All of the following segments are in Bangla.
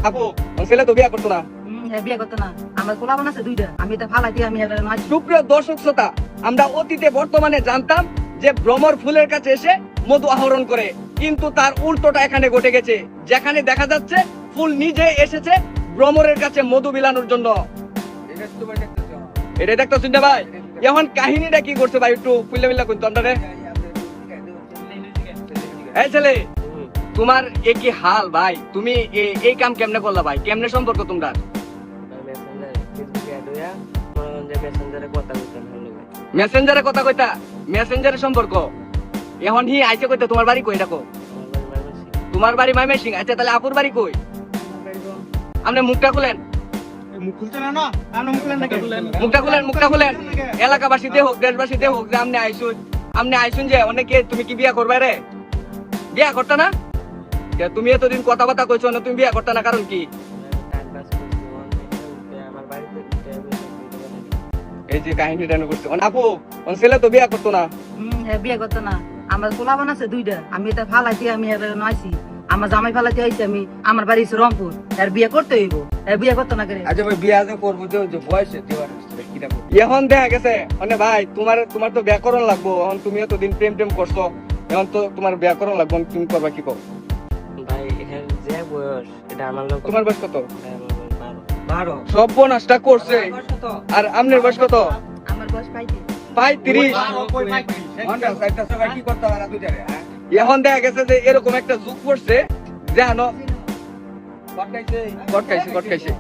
আপু ছেলে তো বিয়া করতো না। বিয়ে করতো না, আমার পোলাপান আছে দুইটা, আমি তো ফালাই দিয়ে আমি সুপ্রিয় দর্শক শ্রোতা, আমরা অতীতে বর্তমানে জানতাম যে ভ্রমর ফুলের কাছে এসে মধু আহরণ করে, কিন্তু তার উল্টোটা এখানে ঘটে গেছে, যেখানে দেখা যাচ্ছে ফুল নিজে এসেছে ভ্রমরের কাছে মধু বিলানোর জন্য। এটা দেখতেছি না ভাই, এখন কাহিনীটা কি করছে ভাই একটু ফুলে মিল্লা করতো আপনারে। এই ছেলে, তোমার এ কি হাল ভাই? তুমি এই কাম কেমনে করলা ভাই? কেমনে সম্পর্ক তোমরা? মেসেঞ্জারে কথা কইতা, মেসেঞ্জারে সম্পর্ক। এখন হি আইছে কইতা তোমার বাড়ি কই? দেখো তোমার বাড়ি ময়মনসিংহ। আচ্ছা তাহলে আপুর বাড়ি কই? আপনি মুখটা খুলেন, মুখটা খুলেন, মুখটা খুলেন। এলাকাবাসীতে হোক দেশবাসীতে হোক যে আপনি আইসুন যে অনেকে তুমি কি বিয়া করবে রে? বিয়া করতে না? তুমি এতদিন কথাবার্তা কইছো না, তুমি বিয়া করতে না কারণ কি? এই যে কাহিনীটা করছে আপু, ছেলে তো বিয়া করতো না। বিয়ে করতো না, আমার পোলাপান আছে দুইটা, আমি তো ফালাই দিয়ে আমি নয়ছি, আমার জামাই ফালাইতে হয়েছে, আমি আমার বাড়ি হচ্ছে রংপুর, আর বিয়ে করতে হইব, বিয়ে করতো না করে। আচ্ছা ভাই বিয়া যে করবো যে বয়সে এখন দেখা গেছে মানে ভাই তোমার তো ব্যাকরণ লাগবো। এখন তুমি এতদিন প্রেম টেম করছো, এখন তো তোমার ব্যাকরণ লাগবো, তুমি করবা কি? ভাই এর যে বয়স এটা আমার লোক। তোমার বয়স কত? 12 সর্বনাশটা করছে। আর আপনার বয়স কত? আমার বয়স 35। কি করতে পারা দুইটারে এখন দেখা গেছে যে এরকম একটা যুগ পড়ছে জানো, কটকাইছে।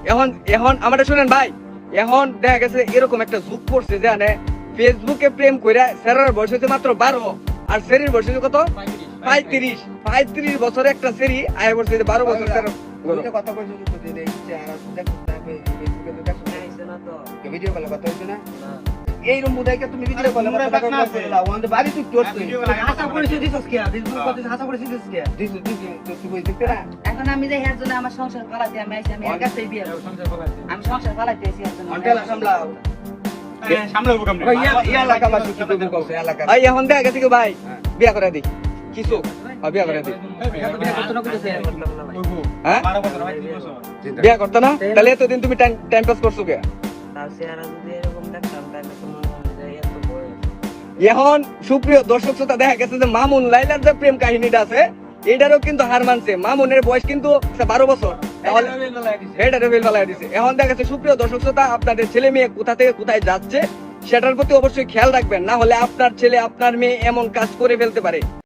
এখন আমরা শুনেন ভাই, এখন দেখা গেছে এরকম একটা যুগ পড়ছে জানে, ফেসবুকে প্রেম কইরা সেরার বয়স হচ্ছে মাত্র 12, আর সেরির বয়স হচ্ছে কত? 35 বছরে একটা সেরি আয় বছর 12 বছর। কথা কইছো ভিডিও কলে কথা হইছে না? এই রুম বুদাইকে তুমি ভিডিও কলে কথা কইছো না, ওখানে বাড়ি তুই করছিস। আশা করেছি দিছস কি? আশা করেছি দিছস কি? দিস তো তুই দেখতে না। এখন আমি যে হের জন্য আমার সংসার ফালাইতে আমি আইছি, আমি এর কাছেই বিয়ে করব। আমি সংসার ফালাইতে আইছি এর জন্য। অন্টেল সামলাও সামলাবো কেমনে? ইয়া এলাকাবাসী কি করবে কইছে এলাকা। এই এখন দেখা গেছে কি ভাই বিয়া করে দি কিছু, বিয়া করে দি। বিয়ে করতে না কইতেছে। হ্যাঁ বিয়া করতে না? তাহলে এতদিন তুমি টাইম পাস করছো কে? তার চেহারা যদি এরকম দেখতাম তাহলে তো মনে হয় যে এত বয়স। এখন সুপ্রিয় দর্শক শ্রোতা, দেখা গেছে যে মামুন লাইলার যে প্রেম কাহিনীটা আছে এটারও কিন্তু হার মানছে। মামুনের বয়স কিন্তু 12 বছর, তাহলে এটা রেবেল বেলায় দিছে। এখন দেখা গেছে সুপ্রিয় দর্শক শ্রোতা, আপনাদের ছেলে মেয়ে কোথা থেকে কোথায় যাচ্ছে সেটার প্রতি অবশ্যই খেয়াল রাখবেন, না হলে আপনার ছেলে আপনার মেয়ে এমন কাজ করে ফেলতে পারে।